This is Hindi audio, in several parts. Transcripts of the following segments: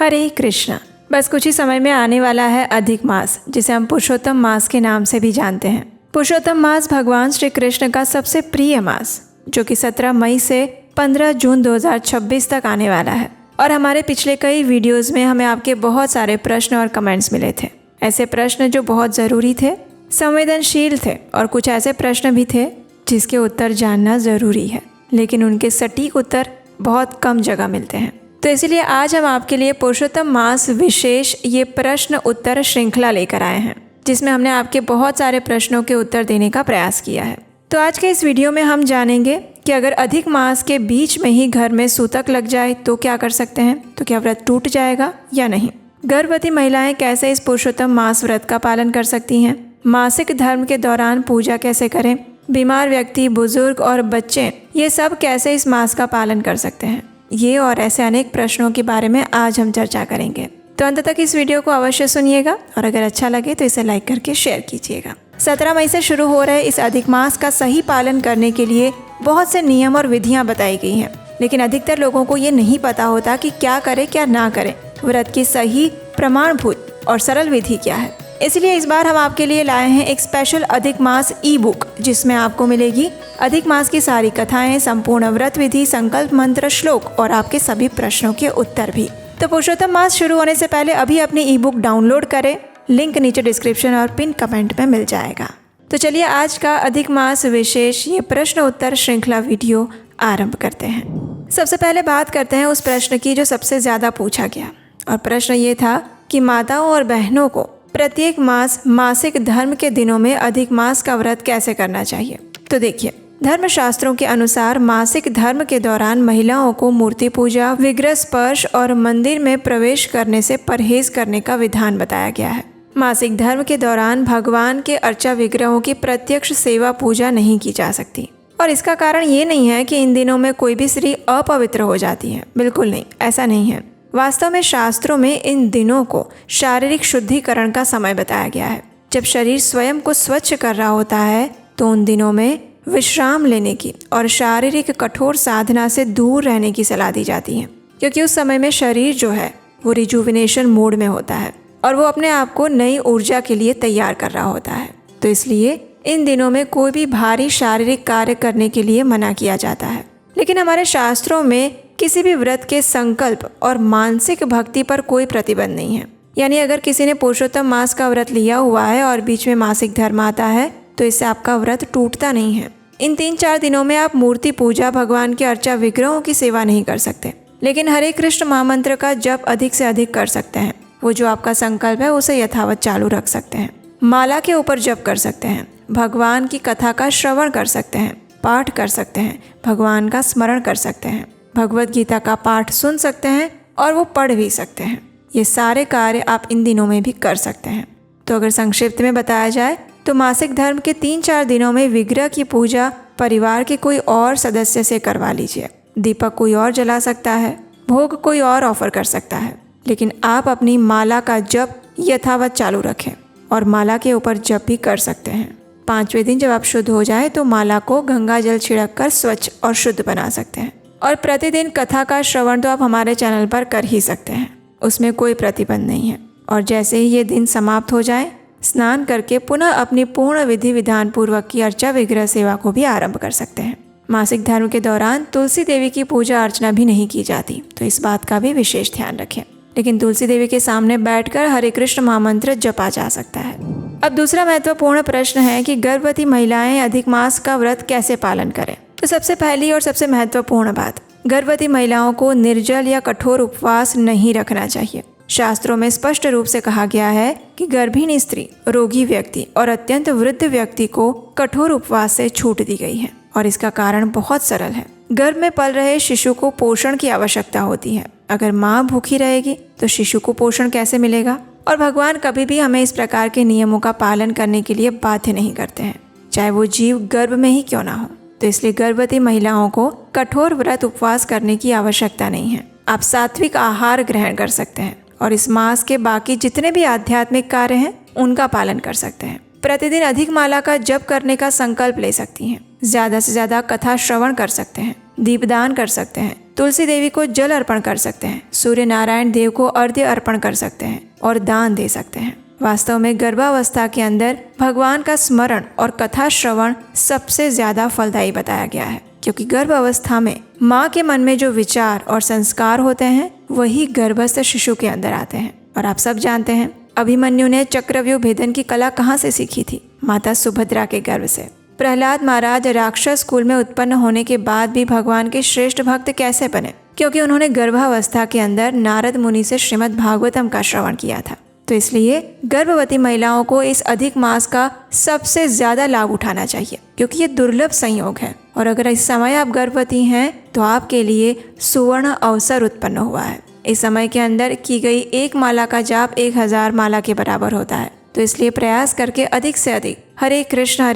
हरे कृष्णा। बस कुछ ही समय में आने वाला है अधिक मास, जिसे हम पुरुषोत्तम मास के नाम से भी जानते हैं। पुरुषोत्तम मास भगवान श्री कृष्ण का सबसे प्रिय मास, जो कि 17 मई से 15 जून 2026 तक आने वाला है। और हमारे पिछले कई वीडियोस में हमें आपके बहुत सारे प्रश्न और कमेंट्स मिले थे। ऐसे प्रश्न जो बहुत ज़रूरी थे, संवेदनशील थे, और कुछ ऐसे प्रश्न भी थे जिसके उत्तर जानना ज़रूरी है, लेकिन उनके सटीक उत्तर बहुत कम जगह मिलते हैं। तो इसलिए आज हम आपके लिए पुरुषोत्तम मास विशेष ये प्रश्न उत्तर श्रृंखला लेकर आए हैं, जिसमें हमने आपके बहुत सारे प्रश्नों के उत्तर देने का प्रयास किया है। तो आज के इस वीडियो में हम जानेंगे कि अगर अधिक मास के बीच में ही घर में सूतक लग जाए तो क्या कर सकते हैं, तो क्या व्रत टूट जाएगा या नहीं। गर्भवती महिलाएं कैसे इस पुरुषोत्तम मास व्रत का पालन कर सकती हैं। मासिक धर्म के दौरान पूजा कैसे करें। बीमार व्यक्ति, बुजुर्ग और बच्चे ये सब कैसे इस मास का पालन कर सकते हैं। ये और ऐसे अनेक प्रश्नों के बारे में आज हम चर्चा करेंगे। तो अंत तक इस वीडियो को अवश्य सुनिएगा, और अगर अच्छा लगे तो इसे लाइक करके शेयर कीजिएगा। 17 मई से शुरू हो रहे इस अधिक मास का सही पालन करने के लिए बहुत से नियम और विधियां बताई गई हैं, लेकिन अधिकतर लोगों को ये नहीं पता होता कि क्या करें क्या ना करें। व्रत की सही, प्रमाणभूत और सरल विधि क्या है। इसलिए इस बार हम आपके लिए लाए हैं एक स्पेशल अधिक मास ई बुक, जिसमें आपको मिलेगी अधिक मास की सारी कथाएं, संपूर्ण व्रत विधि, संकल्प मंत्र, श्लोक और आपके सभी प्रश्नों के उत्तर भी। तो पुरुषोत्तम मास शुरू होने से पहले अभी अपनी ई बुक डाउनलोड करें। लिंक नीचे डिस्क्रिप्शन और पिन कमेंट में मिल जाएगा। तो चलिए आज का अधिक मास विशेष ये प्रश्न उत्तर श्रृंखला वीडियो आरंभ करते हैं। सबसे पहले बात करते हैं उस प्रश्न की जो सबसे ज़्यादा पूछा गया, और प्रश्न ये था कि माताओं और बहनों को प्रत्येक मास मासिक धर्म के दिनों में अधिक मास का व्रत कैसे करना चाहिए। तो देखिए, धर्मशास्त्रों के अनुसार मासिक धर्म के दौरान महिलाओं को मूर्ति पूजा, विग्रह स्पर्श और मंदिर में प्रवेश करने से परहेज करने का विधान बताया गया है। मासिक धर्म के दौरान भगवान के अर्चा विग्रहों की प्रत्यक्ष सेवा पूजा नहीं की जा सकती, और इसका कारण ये नहीं है कि इन दिनों में कोई भी स्त्री अपवित्र हो जाती है। बिल्कुल नहीं, ऐसा नहीं है। वास्तव में शास्त्रों में इन दिनों को शारीरिक शुद्धिकरण का समय बताया गया है। जब शरीर स्वयं को स्वच्छ कर रहा होता है तो उन दिनों में विश्राम लेने की और शारीरिक कठोर साधना से दूर रहने की सलाह दी जाती है, क्योंकि उस समय में शरीर जो है वो रिजुविनेशन मोड में होता है और वो अपने आप को नई ऊर्जा के लिए तैयार कर रहा होता है। तो इसलिए इन दिनों में कोई भी भारी शारीरिक कार्य करने के लिए मना किया जाता है। लेकिन हमारे शास्त्रों में किसी भी व्रत के संकल्प और मानसिक भक्ति पर कोई प्रतिबंध नहीं है। यानी अगर किसी ने पुरुषोत्तम मास का व्रत लिया हुआ है और बीच में मासिक धर्म आता है तो इससे आपका व्रत टूटता नहीं है। इन 3-4 दिनों में आप मूर्ति पूजा, भगवान के अर्चा विग्रहों की सेवा नहीं कर सकते, लेकिन हरे कृष्ण महामंत्र का जप अधिक से अधिक कर सकते हैं। वो जो आपका संकल्प है उसे यथावत चालू रख सकते हैं। माला के ऊपर जप कर सकते हैं, भगवान की कथा का श्रवण कर सकते हैं, पाठ कर सकते हैं, भगवान का स्मरण कर सकते हैं, भगवत गीता का पाठ सुन सकते हैं और वो पढ़ भी सकते हैं। ये सारे कार्य आप इन दिनों में भी कर सकते हैं। तो अगर संक्षिप्त में बताया जाए तो मासिक धर्म के 3-4 दिनों में विग्रह की पूजा परिवार के कोई और सदस्य से करवा लीजिए। दीपक कोई और जला सकता है, भोग कोई और ऑफर कर सकता है, लेकिन आप अपनी माला का जप यथावत चालू रखें और माला के ऊपर जप भी कर सकते हैं। 5वें दिन जब आप शुद्ध हो जाए तो माला को गंगा जल छिड़क कर स्वच्छ और शुद्ध बना सकते हैं। और प्रतिदिन कथा का श्रवण तो आप हमारे चैनल पर कर ही सकते हैं, उसमें कोई प्रतिबंध नहीं है। और जैसे ही ये दिन समाप्त हो जाए, स्नान करके पुनः अपनी पूर्ण विधि विधान पूर्वक की अर्चा विग्रह सेवा को भी आरंभ कर सकते हैं। मासिक धर्म के दौरान तुलसी देवी की पूजा अर्चना भी नहीं की जाती, तो इस बात का भी विशेष ध्यान रखें। लेकिन तुलसी देवी के सामने बैठकर हरे कृष्ण महामंत्र जपा जा सकता है। अब दूसरा महत्वपूर्ण प्रश्न है कि गर्भवती महिलाएं अधिक मास का व्रत कैसे पालन करें। तो सबसे पहली और सबसे महत्वपूर्ण बात, गर्भवती महिलाओं को निर्जल या कठोर उपवास नहीं रखना चाहिए। शास्त्रों में स्पष्ट रूप से कहा गया है कि गर्भिणी स्त्री, रोगी व्यक्ति और अत्यंत वृद्ध व्यक्ति को कठोर उपवास से छूट दी गई है, और इसका कारण बहुत सरल है। गर्भ में पल रहे शिशु को पोषण की आवश्यकता होती है। अगर माँ भूखी रहेगी तो शिशु को पोषण कैसे मिलेगा। और भगवान कभी भी हमें इस प्रकार के नियमों का पालन करने के लिए बाध्य नहीं करते हैं, चाहे वो जीव गर्भ में ही क्यों ना हो। तो इसलिए गर्भवती महिलाओं को कठोर व्रत उपवास करने की आवश्यकता नहीं है। आप सात्विक आहार ग्रहण कर सकते हैं और इस मास के बाकी जितने भी आध्यात्मिक कार्य हैं उनका पालन कर सकते हैं। प्रतिदिन अधिक माला का जप करने का संकल्प ले सकती हैं, ज्यादा से ज्यादा कथा श्रवण कर सकते हैं, दीपदान कर सकते हैं, तुलसी देवी को जल अर्पण कर सकते हैं, सूर्य नारायण देव को अर्घ्य अर्पण कर सकते हैं और दान दे सकते हैं। वास्तव में गर्भावस्था के अंदर भगवान का स्मरण और कथा श्रवण सबसे ज्यादा फलदायी बताया गया है, क्योंकि गर्भावस्था में माँ के मन में जो विचार और संस्कार होते हैं वही गर्भस्थ शिशु के अंदर आते हैं। और आप सब जानते हैं अभिमन्यु ने चक्रव्यूह भेदन की कला कहाँ से सीखी थी? माता सुभद्रा के गर्भ से। प्रहलाद महाराज राक्षस कुल में उत्पन्न होने के बाद भी भगवान के श्रेष्ठ भक्त कैसे बने? क्योंकि उन्होंने गर्भावस्था के अंदर नारद मुनि से श्रीमद् भागवतम का श्रवण किया था। तो इसलिए गर्भवती महिलाओं को इस अधिक मास का सबसे ज्यादा लाभ उठाना चाहिए, क्योंकि ये दुर्लभ संयोग है। और अगर इस समय आप गर्भवती हैं तो आपके लिए सुवर्ण अवसर उत्पन्न हुआ है। इस समय के अंदर की गई एक माला का जाप 1000 माला के बराबर होता है। तो इसलिए प्रयास करके अधिक से अधिक हरे कृष्ण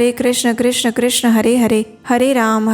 कृष्ण कृष्ण हरे हरे, हरे राम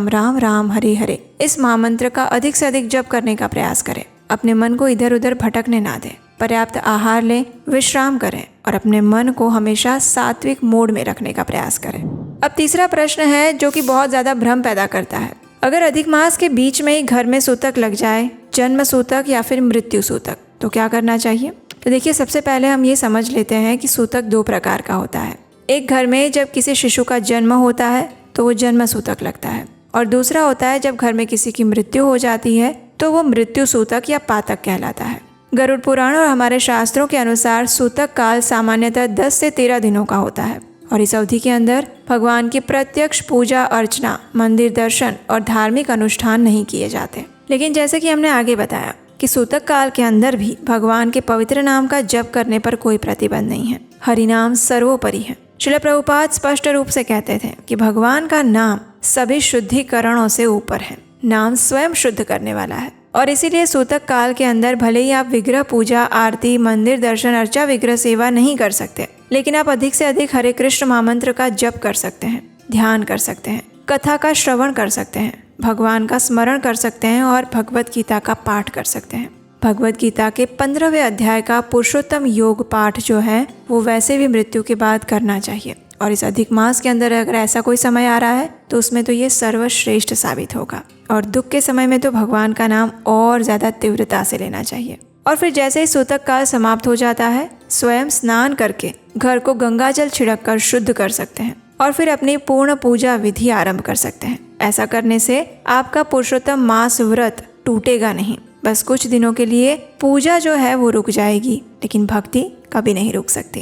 राम राम हरे हरे इस महामंत्र का अधिक से अधिक जप करने का प्रयास करें। अपने मन को इधर उधर भटकने ना दें, पर्याप्त आहार लें, विश्राम करें और अपने मन को हमेशा सात्विक मोड में रखने का प्रयास करें। अब तीसरा प्रश्न है जो कि बहुत ज्यादा भ्रम पैदा करता है। अगर अधिक मास के बीच में ही घर में सूतक लग जाए, जन्म सूतक या फिर मृत्यु सूतक, तो क्या करना चाहिए? तो देखिए, सबसे पहले हम ये समझ लेते हैं कि सूतक 2 प्रकार का होता है। एक घर में जब किसी शिशु का जन्म होता है तो वो जन्म सूतक लगता है, और दूसरा होता है जब घर में किसी की मृत्यु हो जाती है तो वो मृत्यु सूतक या पातक कहलाता है। गरुड़ पुराण और हमारे शास्त्रों के अनुसार सूतक काल सामान्यतः 10 से 13 दिनों का होता है, और इस अवधि के अंदर भगवान की प्रत्यक्ष पूजा अर्चना, मंदिर दर्शन और धार्मिक अनुष्ठान नहीं किए जाते। लेकिन जैसे कि हमने आगे बताया कि सूतक काल के अंदर भी भगवान के पवित्र नाम का जप करने पर कोई प्रतिबंध नहीं है। हरिनाम सर्वोपरि है। श्रील प्रभुपाद स्पष्ट रूप से कहते थे कि भगवान का नाम सभी शुद्धिकरणों से ऊपर है। नाम स्वयं शुद्ध करने वाला है, और इसीलिए सूतक काल के अंदर भले ही आप विग्रह पूजा, आरती, मंदिर दर्शन, अर्चा, विग्रह सेवा नहीं कर सकते, लेकिन आप अधिक से अधिक हरे कृष्ण महामंत्र का जप कर सकते हैं, ध्यान कर सकते हैं, कथा का श्रवण कर सकते हैं, भगवान का स्मरण कर सकते हैं और भगवत गीता का पाठ कर सकते हैं। भगवत गीता के 15वें अध्याय का पुरुषोत्तम योग पाठ जो है वो वैसे भी मृत्यु के बाद करना चाहिए, और इस अधिक मास के अंदर अगर ऐसा कोई समय आ रहा है तो उसमें तो ये सर्वश्रेष्ठ साबित होगा। और दुख के समय में तो भगवान का नाम और ज्यादा तीव्रता से लेना चाहिए। और फिर जैसे ही सूतक काल समाप्त हो जाता है, स्वयं स्नान करके घर को गंगा जल छिड़क कर शुद्ध कर सकते हैं और फिर अपनी पूर्ण पूजा विधि आरंभ कर सकते हैं। ऐसा करने से आपका पुरुषोत्तम मास व्रत टूटेगा नहीं। बस कुछ दिनों के लिए पूजा जो है वो रुक जाएगी, लेकिन भक्ति कभी नहीं रुक सकती।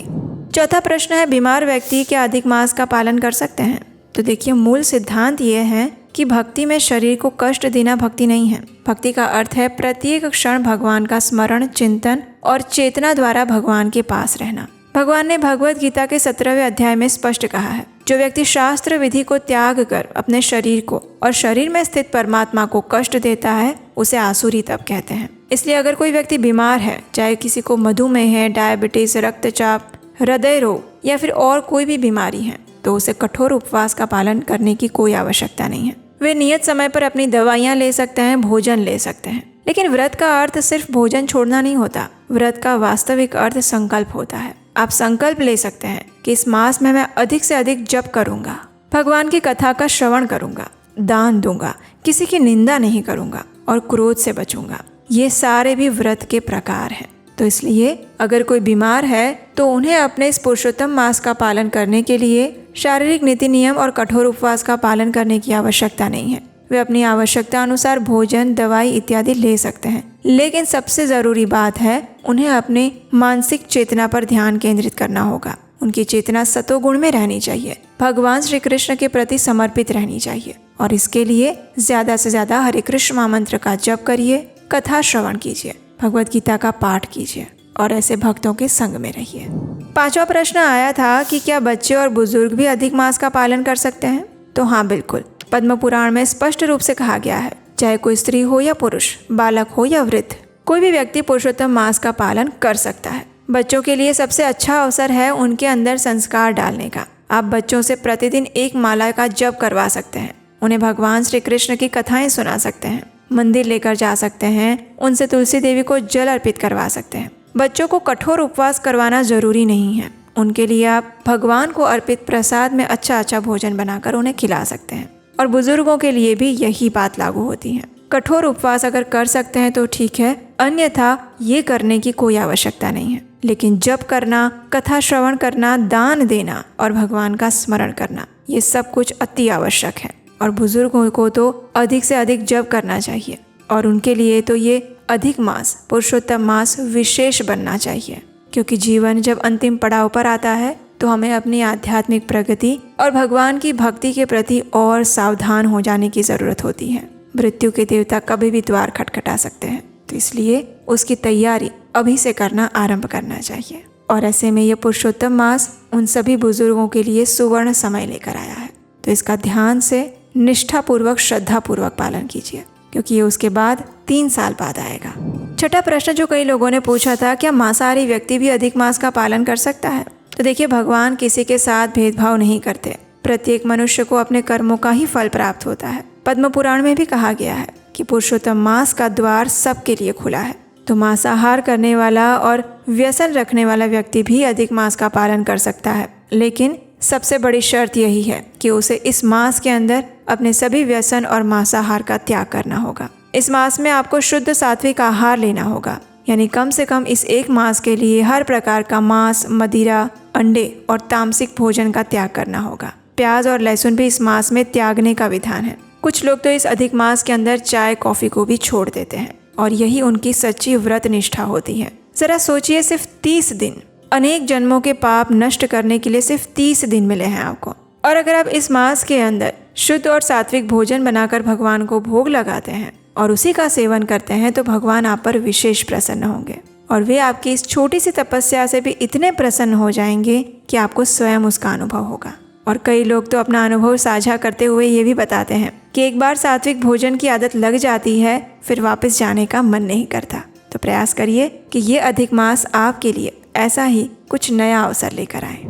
चौथा प्रश्न है, बीमार व्यक्ति क्या अधिक मास का पालन कर सकते हैं? तो देखिए, मूल सिद्धांत ये है कि भक्ति में शरीर को कष्ट देना भक्ति नहीं है। भक्ति का अर्थ है प्रत्येक क्षण भगवान का स्मरण, चिंतन और चेतना द्वारा भगवान के पास रहना। भगवान ने भगवत गीता के 17वें अध्याय में स्पष्ट कहा है, जो व्यक्ति शास्त्र विधि को त्याग कर अपने शरीर को और शरीर में स्थित परमात्मा को कष्ट देता है उसे आसुरी तप कहते हैं। इसलिए अगर कोई व्यक्ति बीमार है, चाहे किसी को मधुमेह है, डायबिटीज, रक्तचाप, हृदय रोग या फिर और कोई भी बीमारी है, तो उसे कठोर उपवास का पालन करने की कोई आवश्यकता नहीं है। वे नियत समय पर अपनी दवाइयाँ ले सकते हैं, भोजन ले सकते हैं। लेकिन व्रत का अर्थ सिर्फ भोजन छोड़ना नहीं होता। व्रत का वास्तविक अर्थ संकल्प होता है। आप संकल्प ले सकते हैं कि इस मास में मैं अधिक से अधिक जप करूंगा, भगवान की कथा का श्रवण करूंगा, दान दूंगा, किसी की निंदा नहीं करूंगा और क्रोध से बचूंगा। ये सारे भी व्रत के प्रकार हैं। तो इसलिए अगर कोई बीमार है तो उन्हें अपने इस पुरुषोत्तम मास का पालन करने के लिए शारीरिक नीति नियम और कठोर उपवास का पालन करने की आवश्यकता नहीं है। वे अपनी आवश्यकता अनुसार भोजन, दवाई इत्यादि ले सकते हैं। लेकिन सबसे जरूरी बात है, उन्हें अपने मानसिक चेतना पर ध्यान केंद्रित करना होगा। उनकी चेतना सतोगुण में रहनी चाहिए, भगवान श्री कृष्ण के प्रति समर्पित रहनी चाहिए। और इसके लिए ज्यादा से ज्यादा हरे कृष्ण महामंत्र का जप करिए, कथा श्रवण कीजिए, भगवत गीता का पाठ कीजिए और ऐसे भक्तों के संग में रहिए। 5वां प्रश्न आया था कि क्या बच्चे और बुजुर्ग भी अधिक मास का पालन कर सकते हैं? तो हाँ, बिल्कुल। पद्म पुराण में स्पष्ट रूप से कहा गया है, चाहे कोई स्त्री हो या पुरुष, बालक हो या वृद्ध, कोई भी व्यक्ति पुरुषोत्तम मास का पालन कर सकता है। बच्चों के लिए सबसे अच्छा अवसर है उनके अंदर संस्कार डालने का। आप बच्चों से प्रतिदिन एक माला का जप करवा सकते हैं, उन्हें भगवान श्री कृष्ण की कथाएं सुना सकते हैं, मंदिर लेकर जा सकते हैं, उनसे तुलसी देवी को जल अर्पित करवा सकते हैं। बच्चों को कठोर उपवास करवाना जरूरी नहीं है। उनके लिए आप भगवान को अर्पित प्रसाद में अच्छा भोजन बनाकर उन्हें खिला सकते हैं। और बुजुर्गों के लिए भी यही बात लागू होती है। कठोर उपवास अगर कर सकते हैं तो ठीक है, अन्यथा ये करने की कोई आवश्यकता नहीं है। लेकिन जप करना, कथा श्रवण करना, दान देना और भगवान का स्मरण करना, ये सब कुछ अति आवश्यक है। और बुजुर्गों को तो अधिक से अधिक जप करना चाहिए और उनके लिए तो ये अधिक मास, पुरुषोत्तम मास विशेष बनना चाहिए, क्योंकि जीवन जब अंतिम पड़ाव पर आता है तो हमें अपनी आध्यात्मिक प्रगति और भगवान की भक्ति के प्रति और सावधान हो जाने की ज़रूरत होती है। मृत्यु के देवता कभी भी द्वार खटखटा सकते हैं, तो इसलिए उसकी तैयारी अभी से करना आरंभ करना चाहिए। और ऐसे में ये पुरुषोत्तम मास उन सभी बुजुर्गों के लिए सुवर्ण समय लेकर आया है, तो इसका ध्यान से निष्ठापूर्वक, श्रद्धापूर्वक पालन कीजिए, क्योंकि ये उसके बाद 3 साल बाद आएगा। छठा प्रश्न जो कई लोगों ने पूछा था, क्या मांसाहारी व्यक्ति भी अधिक मास का पालन कर सकता है? तो देखिए, भगवान किसी के साथ भेदभाव नहीं करते। प्रत्येक मनुष्य को अपने कर्मों का ही फल प्राप्त होता है। पद्म पुराण में भी कहा गया है कि पुरुषोत्तम मास का द्वार सबके लिए खुला है। तो मांसाहार करने वाला और व्यसन रखने वाला व्यक्ति भी अधिक मास का पालन कर सकता है, लेकिन सबसे बड़ी शर्त यही है कि उसे इस मास के अंदर अपने सभी व्यसन और मांसाहार का त्याग करना होगा। इस मास में आपको शुद्ध सात्विक आहार लेना होगा, यानी कम से कम इस एक मास के लिए हर प्रकार का मांस, मदिरा, अंडे और तामसिक भोजन का त्याग करना होगा। प्याज और लहसुन भी इस मास में त्यागने का विधान है। कुछ लोग तो इस अधिक मास के अंदर चाय, कॉफी को भी छोड़ देते हैं और यही उनकी सच्ची व्रत निष्ठा होती है। जरा सोचिए, सिर्फ 30 दिन, अनेक जन्मों के पाप नष्ट करने के लिए सिर्फ 30 दिन मिले हैं आपको। और अगर आप इस मास के अंदर शुद्ध और सात्विक भोजन बनाकर भगवान को भोग लगाते हैं और उसी का सेवन करते हैं, तो भगवान आप पर विशेष प्रसन्न होंगे और वे आपकी इस छोटी सी तपस्या से भी इतने प्रसन्न हो जाएंगे कि आपको स्वयं उसका अनुभव होगा। और कई लोग तो अपना अनुभव साझा करते हुए ये भी बताते हैं कि एक बार सात्विक भोजन की आदत लग जाती है, फिर वापस जाने का मन नहीं करता। तो प्रयास करिए कि ये अधिक मास आपके लिए ऐसा ही कुछ नया अवसर लेकर आए।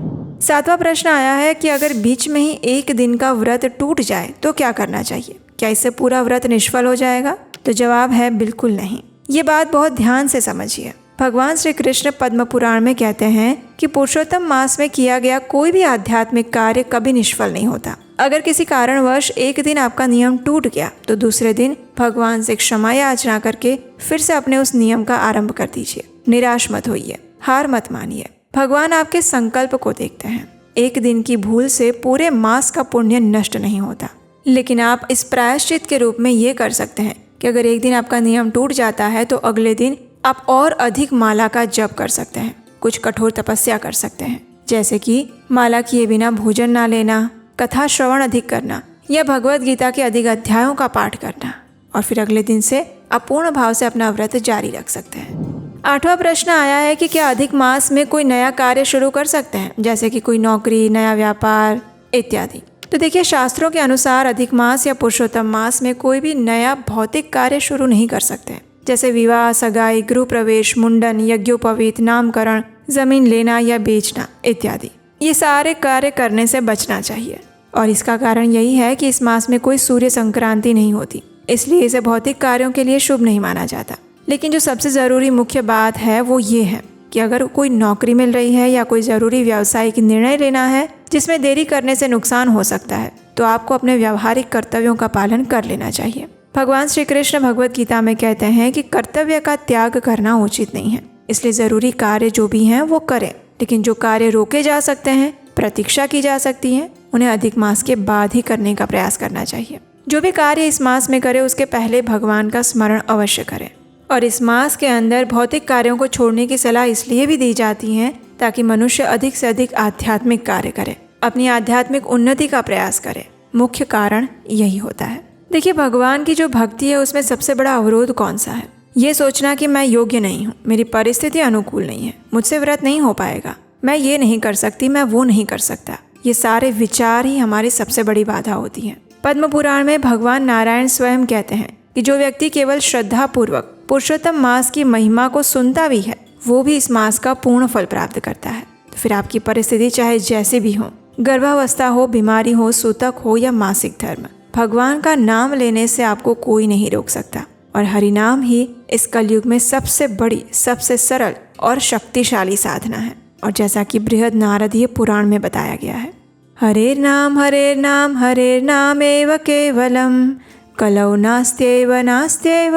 7वां प्रश्न आया है कि अगर बीच में ही एक दिन का व्रत टूट जाए तो क्या करना चाहिए? क्या इससे पूरा व्रत निष्फल हो जाएगा? तो जवाब है बिल्कुल नहीं। ये बात बहुत ध्यान से समझिए। भगवान श्री कृष्ण पद्म पुराण में कहते हैं कि पुरुषोत्तम मास में किया गया कोई भी आध्यात्मिक कार्य कभी निष्फल नहीं होता। अगर किसी कारणवश एक दिन आपका नियम टूट गया तो दूसरे दिन भगवान से क्षमा याचना करके फिर से अपने उस नियम का आरंभ कर दीजिए। निराश मत होइए, हार मत मानिए। भगवान आपके संकल्प को देखते हैं। एक दिन की भूल से पूरे मास का पुण्य नष्ट नहीं होता। लेकिन आप इस प्रायश्चित के रूप में ये कर सकते हैं कि अगर एक दिन आपका नियम टूट जाता है तो अगले दिन आप और अधिक माला का जप कर सकते हैं, कुछ कठोर तपस्या कर सकते हैं, जैसे कि माला किए बिना भोजन ना लेना, कथा श्रवण अधिक करना या भगवत गीता के अधिक अध्यायों का पाठ करना। और फिर अगले दिन से आप पूर्ण भाव से अपना व्रत जारी रख सकते हैं। 8वां प्रश्न आया है कि क्या अधिक मास में कोई नया कार्य शुरू कर सकते हैं, जैसे कि कोई नौकरी, नया व्यापार इत्यादि? तो देखिए, शास्त्रों के अनुसार अधिक मास या पुरुषोत्तम मास में कोई भी नया भौतिक कार्य शुरू नहीं कर सकते, जैसे विवाह, सगाई, गृह प्रवेश, मुंडन, यज्ञोपवीत, नामकरण, जमीन लेना या बेचना इत्यादि। ये सारे कार्य करने से बचना चाहिए और इसका कारण यही है कि इस मास में कोई सूर्य संक्रांति नहीं होती, इसलिए इसे भौतिक कार्यों के लिए शुभ नहीं माना जाता। लेकिन जो सबसे ज़रूरी मुख्य बात है वो ये है कि अगर कोई नौकरी मिल रही है या कोई ज़रूरी व्यावसायिक निर्णय लेना है जिसमें देरी करने से नुकसान हो सकता है, तो आपको अपने व्यावहारिक कर्तव्यों का पालन कर लेना चाहिए। भगवान श्री कृष्ण भगवत गीता में कहते हैं कि कर्तव्य का त्याग करना उचित नहीं है, इसलिए ज़रूरी कार्य जो भी हैं वो करें, लेकिन जो कार्य रोके जा सकते हैं, प्रतीक्षा की जा सकती है, उन्हें अधिक मास के बाद ही करने का प्रयास करना चाहिए। जो भी कार्य इस मास में करे उसके पहले भगवान का स्मरण अवश्य करें। और इस मास के अंदर भौतिक कार्यों को छोड़ने की सलाह इसलिए भी दी जाती है ताकि मनुष्य अधिक से अधिक आध्यात्मिक कार्य करे, अपनी आध्यात्मिक उन्नति का प्रयास करे। मुख्य कारण यही होता है। देखिए, भगवान की जो भक्ति है उसमें सबसे बड़ा अवरोध कौन सा है? ये सोचना कि मैं योग्य नहीं हूँ, मेरी परिस्थिति अनुकूल नहीं है, मुझसे व्रत नहीं हो पाएगा, मैं ये नहीं कर सकती, मैं वो नहीं कर सकता। ये सारे विचार ही हमारी सबसे बड़ी बाधा होती है। पद्म पुराण में भगवान नारायण स्वयं कहते हैं कि जो व्यक्ति केवल श्रद्धा पूर्वक पुरुषोत्तम मास की महिमा को सुनता भी है, वो भी इस मास का पूर्ण फल प्राप्त करता है। तो फिर आपकी परिस्थिति चाहे जैसी भी हो, गर्भावस्था हो, बीमारी हो, सूतक हो या मासिक धर्म, भगवान का नाम लेने से आपको कोई नहीं रोक सकता। और हरिनाम ही इस कलयुग में सबसे बड़ी, सबसे सरल और शक्तिशाली साधना है। और जैसा कि बृहद नारदीय पुराण में बताया गया है, हरेर नाम हरेर नाम हरेर नाम एव केवलम कलौ नास्त्यैव नास्त्यैव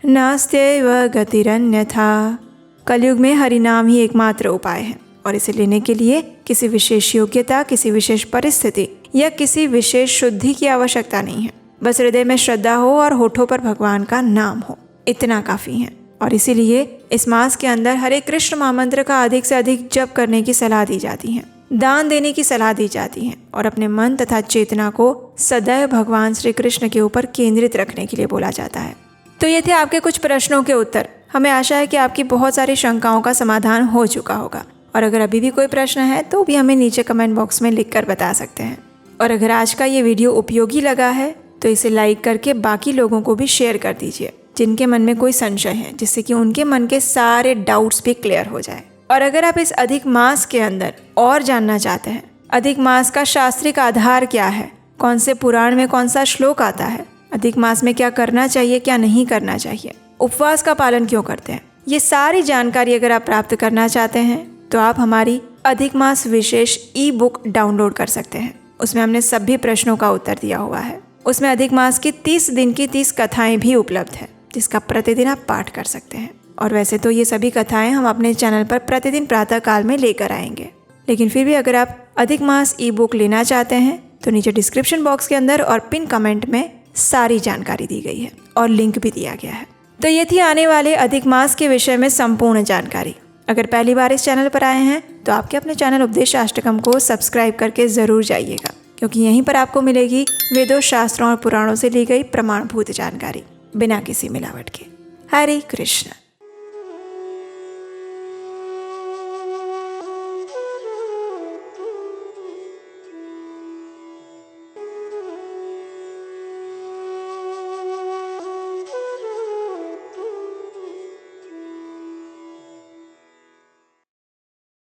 नास्त्यैव गतिरन्यथा। कलयुग में हरिनाम ही एकमात्र उपाय है और इसे लेने के लिए किसी विशेष योग्यता, किसी विशेष परिस्थिति या किसी विशेष शुद्धि की आवश्यकता नहीं है। बस हृदय में श्रद्धा हो और होठों पर भगवान का नाम हो, इतना काफ़ी है। और इसीलिए इस मास के अंदर हरे कृष्ण महामंत्र का अधिक से अधिक जप करने की सलाह दी जाती है, दान देने की सलाह दी जाती है और अपने मन तथा चेतना को सदैव भगवान श्री कृष्ण के ऊपर केंद्रित रखने के लिए बोला जाता है। तो ये थे आपके कुछ प्रश्नों के उत्तर। हमें आशा है कि आपकी बहुत सारी शंकाओं का समाधान हो चुका होगा। और अगर अभी भी कोई प्रश्न है तो भी हमें नीचे कमेंट बॉक्स में लिखकर बता सकते हैं। और अगर आज का ये वीडियो उपयोगी लगा है तो इसे लाइक करके बाकी लोगों को भी शेयर कर दीजिए जिनके मन में कोई संशय है, जिससे कि उनके मन के सारे डाउट्स भी क्लियर हो जाए। और अगर आप इस अधिक मास के अंदर और जानना चाहते हैं, अधिक मास का शास्त्रिक आधार क्या है, कौन से पुराण में कौन सा श्लोक आता है, अधिक मास में क्या करना चाहिए क्या नहीं करना चाहिए, उपवास का पालन क्यों करते हैं, ये सारी जानकारी अगर आप प्राप्त करना चाहते हैं तो आप हमारी अधिक मास विशेष ई बुक डाउनलोड कर सकते हैं। उसमें हमने सभी प्रश्नों का उत्तर दिया हुआ है। उसमें अधिक मास की 30 दिन की 30 कथाएं भी उपलब्ध है जिसका प्रतिदिन आप पाठ कर सकते हैं। और वैसे तो ये सभी कथाएं हम अपने चैनल पर प्रतिदिन प्रातः काल में लेकर आएंगे, लेकिन फिर भी अगर आप अधिक मास ई बुक लेना चाहते हैं तो नीचे डिस्क्रिप्शन बॉक्स के अंदर और पिन कमेंट में सारी जानकारी दी गई है और लिंक भी दिया गया है। तो ये थी आने वाले अधिक मास के विषय में संपूर्ण जानकारी। अगर पहली बार इस चैनल पर आए हैं तो आपके अपने चैनल उपदेशाष्टकम को सब्सक्राइब करके ज़रूर जाइएगा, क्योंकि यहीं पर आपको मिलेगी वेदों, शास्त्रों और पुराणों से ली गई प्रमाणभूत जानकारी बिना किसी मिलावट के। हरे कृष्ण।